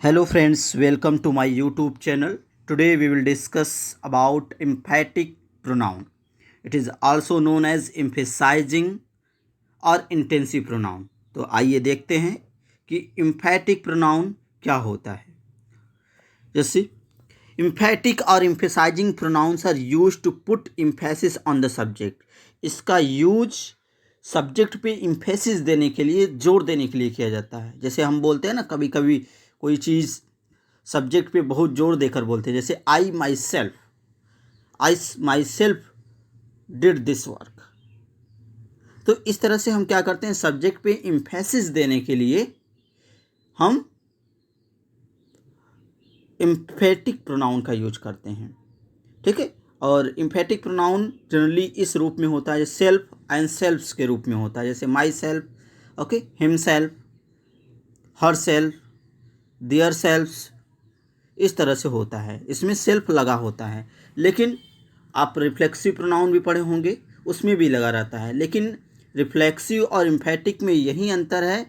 Hello friends, welcome to my YouTube channel. Today we will discuss about emphatic pronoun. It is also known as emphasizing और intensive pronoun. तो आइए देखते हैं कि emphatic pronoun क्या होता है। जैसे emphatic और emphasizing pronouns are used to put emphasis on the subject. इसका यूज सब्जेक्ट पे इम्फेसिस देने के लिए, जोर देने के लिए किया जाता है। जैसे हम बोलते हैं ना, कभी कभी कोई चीज़ सब्जेक्ट पे बहुत जोर देकर बोलते हैं, जैसे I myself did this work. तो इस तरह से हम क्या करते हैं, सब्जेक्ट पे इम्फेसिस देने के लिए हम एम्फेटिक प्रोनाउन का यूज करते हैं। ठीक है। और एम्फेटिक प्रोनाउन जनरली इस रूप में होता है, सेल्फ एंड सेल्फ्स के रूप में होता है। जैसे myself, okay, himself, herself, their selves, इस तरह से होता है। इसमें सेल्फ लगा होता है। लेकिन आप रिफ्लेक्सिव प्रोनाउन भी पढ़े होंगे, उसमें भी लगा रहता है। लेकिन रिफ्लेक्सिव और एम्फेटिक में यही अंतर है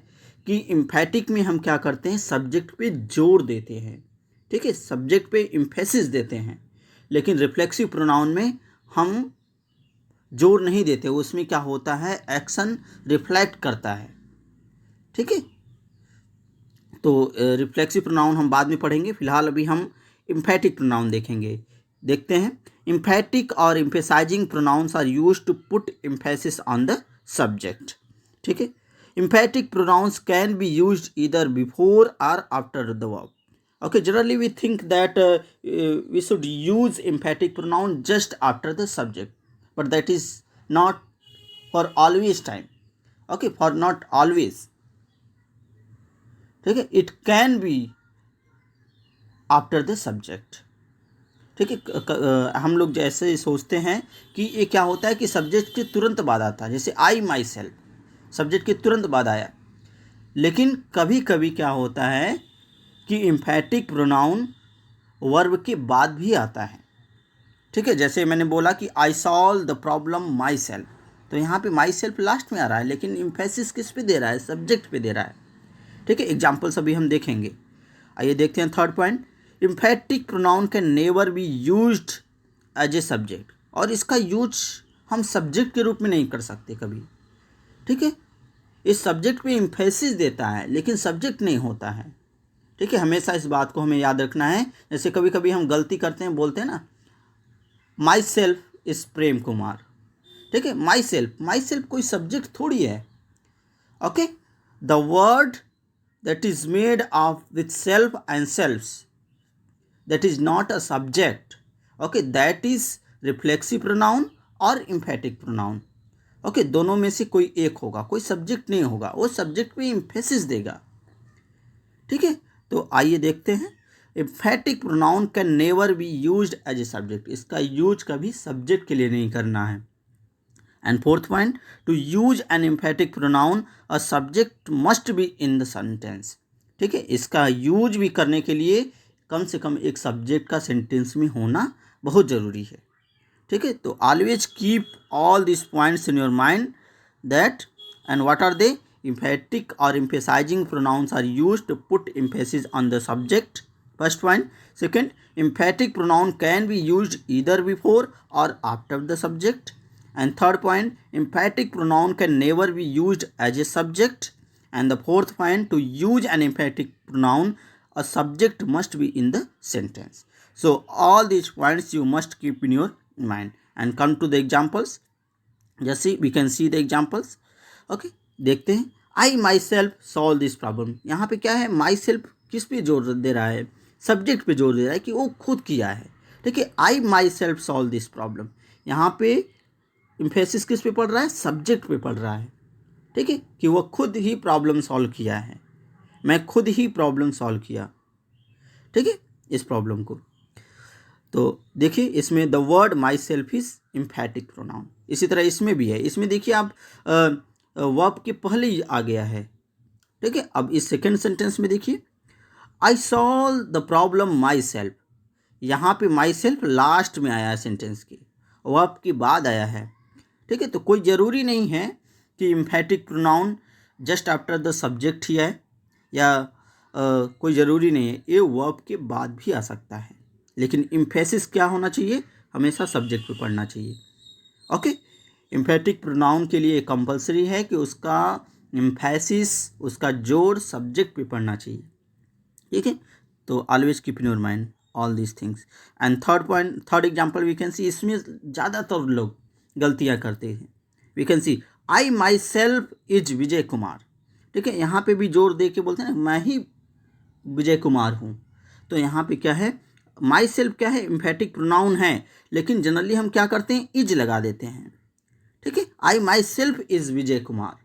कि एम्फेटिक में हम क्या करते हैं, सब्जेक्ट पे जोर देते हैं। ठीक है, सब्जेक्ट पे एम्फेसिस देते हैं। लेकिन रिफ्लेक्सिव प्रोनाउन में हम जोर नहीं देते, उसमें क्या होता है, एक्शन रिफ्लेक्ट करता है। ठीक है। तो रिफ्लेक्सिव प्रोनाउन हम बाद में पढ़ेंगे, फिलहाल अभी हम एम्फेटिक प्रोनाउन देखेंगे। देखते हैं। एम्फेटिक और emphasizing pronouns are used to put emphasis on the subject. ठीक है। Emphatic pronouns can be used either before और after the verb. Okay, generally we think that we should use emphatic pronoun just after the subject, but that is not for always time. Okay, for not always. ठीक है, it can be after the subject. ठीक है। हम लोग जैसे सोचते हैं कि ये क्या होता है कि सब्जेक्ट के तुरंत बाद आता है, जैसे आई माई सेल्फ सब्जेक्ट के तुरंत बाद आया। लेकिन कभी कभी क्या होता है कि एम्फेटिक प्रोनाउन वर्ब के बाद भी आता है। ठीक है। जैसे मैंने बोला कि I solve the problem my self, तो यहाँ पे माई सेल्फ लास्ट में आ रहा है, लेकिन एम्फेसिस किस पे दे रहा है, सब्जेक्ट पे दे रहा है। ठीक है। एग्जाम्पल्स अभी हम देखेंगे। आइए देखते हैं third point. Emphatic pronoun can never be used as a subject. और इसका यूज हम सब्जेक्ट के रूप में नहीं कर सकते कभी। ठीक है। इस सब्जेक्ट पे एम्फेसिस देता है लेकिन सब्जेक्ट नहीं होता है। ठीक है। हमेशा इस बात को हमें याद रखना है। जैसे कभी कभी हम गलती करते हैं, बोलते हैं ना, myself is Prem Kumar. ठीक है। माई सेल्फ कोई सब्जेक्ट थोड़ी है। Okay, the word that is made of with self and selves, that is not a subject. Okay, that is reflexive pronoun और एम्फेटिक प्रोनाउन। ओके, दोनों में से कोई एक होगा, कोई सब्जेक्ट नहीं होगा, वो सब्जेक्ट पे एम्फेसिस देगा। ठीक है। तो आइए देखते हैं। Emphatic pronoun can never be used as a subject. इसका यूज कभी सब्जेक्ट के लिए नहीं करना है। And fourth point, to use an emphatic pronoun a subject must be in the sentence. ठीक है। इसका यूज भी करने के लिए कम से कम एक सब्जेक्ट का सेंटेंस में होना बहुत ज़रूरी है। ठीक है। तो always keep all this points in your mind that, and what are they, emphatic or emphasizing pronouns are used to put emphasis on the subject. First point. Second, emphatic pronoun can be used either before or after the subject. And third point, emphatic pronoun can never be used as a subject. And the fourth point, to use an emphatic pronoun, a subject must be in the sentence. So all these points you must keep in your mind. And come to the examples. Just see, we can see the examples. Okay, देखते हैं। I myself solve this problem. यहाँ पे क्या है, my self किस पे जोर दे रहा है, सब्जेक्ट पे जोर दे रहा है कि वो खुद किया है। ठीक है। I myself solve this problem, यहाँ पे इम्फेसिस किस पे पड़ रहा है, सब्जेक्ट पे पड़ रहा है। ठीक है, कि वो खुद ही प्रॉब्लम सॉल्व किया है, मैं खुद ही प्रॉब्लम सॉल्व किया। ठीक है, इस प्रॉब्लम को। तो देखिए, इसमें the word my self is emphatic pronoun. इसी तरह इसमें भी है। इसमें देखिए आप वर्ब के पहले ही आ गया है। ठीक है। अब इस सेकेंड सेंटेंस में देखिए, I solve the problem my self. यहाँ पे माई सेल्फ लास्ट में आया है सेंटेंस के, वर्ब के बाद आया है। ठीक है। तो कोई ज़रूरी नहीं है कि emphatic pronoun just after the subject ही है, या कोई ज़रूरी नहीं है, ये वर्ब के बाद भी आ सकता है, लेकिन इम्फेसिस क्या होना चाहिए, हमेशा सब्जेक्ट पे पढ़ना चाहिए। ओके, इम्फेटिक प्रोनाउन के लिए कंपलसरी है कि उसका इम्फेसिस, उसका जोर सब्जेक्ट पे पढ़ना चाहिए। ठीक है, तो always keep in your mind all these things. And third example we can see, इसमें ज़्यादातर लोग गलतियाँ करते हैं। We can see I myself is Vijay Kumar. ठीक है, यहाँ पे भी जोर दे के बोलते हैं ना, मैं ही विजय कुमार हूँ। तो यहाँ पे क्या है, माई सेल्फ क्या है, इम्फेटिक प्रोनाउन है, लेकिन जनरली हम क्या करते हैं, इज लगा देते हैं। ठीक है, I myself is Vijay Kumar.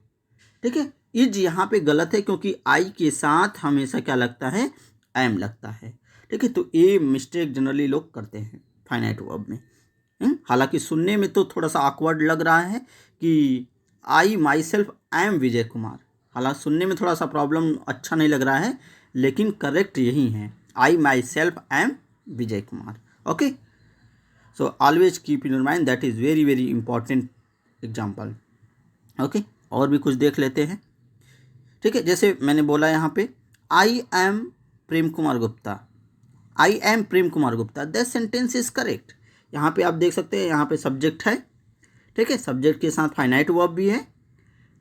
ठीक है, इज यहाँ पे गलत है, क्योंकि आई के साथ हमेशा क्या लगता है, एम लगता है। ठीक है, तो ये मिस्टेक जनरली लोग करते हैं फाइनाइट वर्ब में। हालांकि सुनने में तो थोड़ा सा ऑकवर्ड लग रहा है कि आई myself I am Vijay Kumar, हालांकि सुनने में थोड़ा सा प्रॉब्लम अच्छा नहीं लग रहा है, लेकिन करेक्ट यही है, I myself I am Vijay Kumar. Okay, so always keep in your mind, that is very very important example. Okay, और भी कुछ देख लेते हैं। ठीक है, जैसे मैंने बोला यहाँ पे I am Prem Kumar Gupta, I am Prem Kumar Gupta, that sentence is correct. यहाँ पे आप देख सकते हैं, यहाँ पे सब्जेक्ट है। ठीक है, सब्जेक्ट के साथ फाइनाइट वर्ब भी है।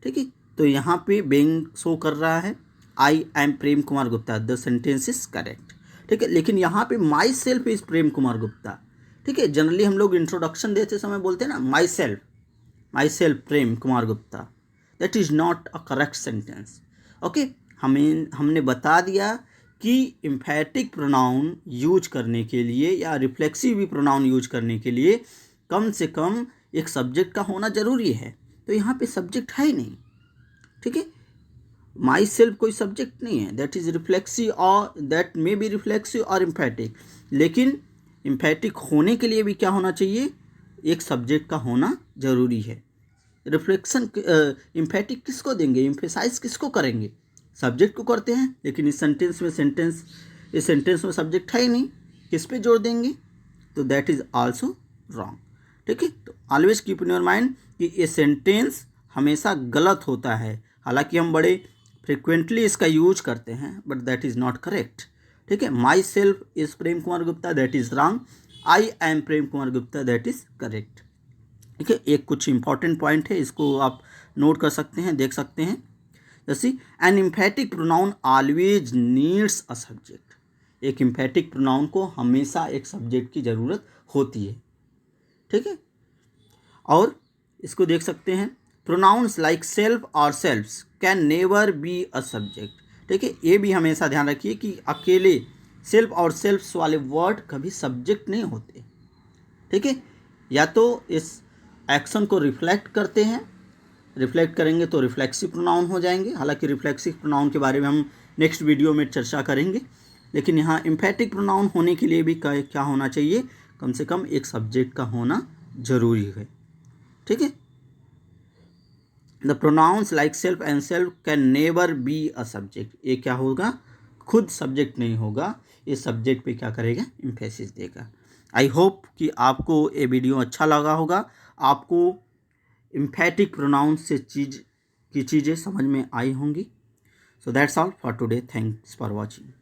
ठीक है, तो यहाँ पे बेइंग शो कर रहा है, I am Prem Kumar Gupta, the sentence is correct. ठीक है, लेकिन यहाँ पे my self is Prem Kumar Gupta. ठीक है, जनरली हम लोग इंट्रोडक्शन देते समय बोलते हैं ना, my self Prem Kumar Gupta, that is not a correct sentence. Okay, हमने बता दिया कि इम्फेटिक प्रोनाउन यूज करने के लिए या रिफ्लेक्सिव प्रोनाउन यूज करने के लिए कम से कम एक सब्जेक्ट का होना ज़रूरी है। तो यहाँ पे सब्जेक्ट है ही नहीं। ठीक है, माई सेल्फ कोई सब्जेक्ट नहीं है, दैट इज़ रिफ्लेक्सिव और दैट मे बी रिफ्लेक्सिव और इम्फेटिक। लेकिन इम्फेटिक होने के लिए भी क्या होना चाहिए, एक सब्जेक्ट का होना ज़रूरी है। रिफ्लेक्शन इम्फेटिक किसको देंगे, इम्फेसाइज किसको करेंगे, सब्जेक्ट को करते हैं, लेकिन इस सेंटेंस में सब्जेक्ट है ही नहीं, किस पे जोर देंगे, तो दैट इज़ आल्सो रॉन्ग। ठीक है, तो always keep in your mind कि ये सेंटेंस हमेशा गलत होता है, हालांकि हम बड़े फ्रिक्वेंटली इसका यूज करते हैं, but that is not correct. ठीक है, my self is Prem Kumar Gupta, that is wrong, I am Prem Kumar Gupta, that is correct. ठीक है, एक कुछ इंपॉर्टेंट पॉइंट है, इसको आप नोट कर सकते हैं, देख सकते हैं। जैसे an emphatic pronoun always needs a subject, एक इम्फेटिक प्रोनाउन को हमेशा एक सब्जेक्ट की ज़रूरत होती है। ठीक है, और इसको देख सकते हैं, प्रोनाउंस लाइक सेल्फ और selves can never be a subject. ठीक है, ये भी हमेशा ध्यान रखिए कि अकेले सेल्फ और सेल्फ्स वाले वर्ड कभी सब्जेक्ट नहीं होते। ठीक है, या तो इस एक्शन को रिफ्लेक्ट करते हैं, रिफ्लेक्ट करेंगे तो रिफ्लेक्सिव प्रोनाउन हो जाएंगे, हालांकि रिफ्लेक्सिव प्रोनाउन के बारे में हम नेक्स्ट वीडियो में चर्चा करेंगे। लेकिन यहाँ इम्फेटिक प्रोनाउन होने के लिए भी क्या होना चाहिए, कम से कम एक सब्जेक्ट का होना जरूरी है। ठीक है, the pronounce like self and self can never be a subject, ये क्या होगा, खुद सब्जेक्ट नहीं होगा, ये सब्जेक्ट पे क्या करेगा, इम्फेसिस देगा। आई होप कि आपको ये वीडियो अच्छा लगा होगा, आपको इम्फेटिक प्रोनाउन से चीज़ें समझ में आई होंगी। So that's all for today, thanks for watching.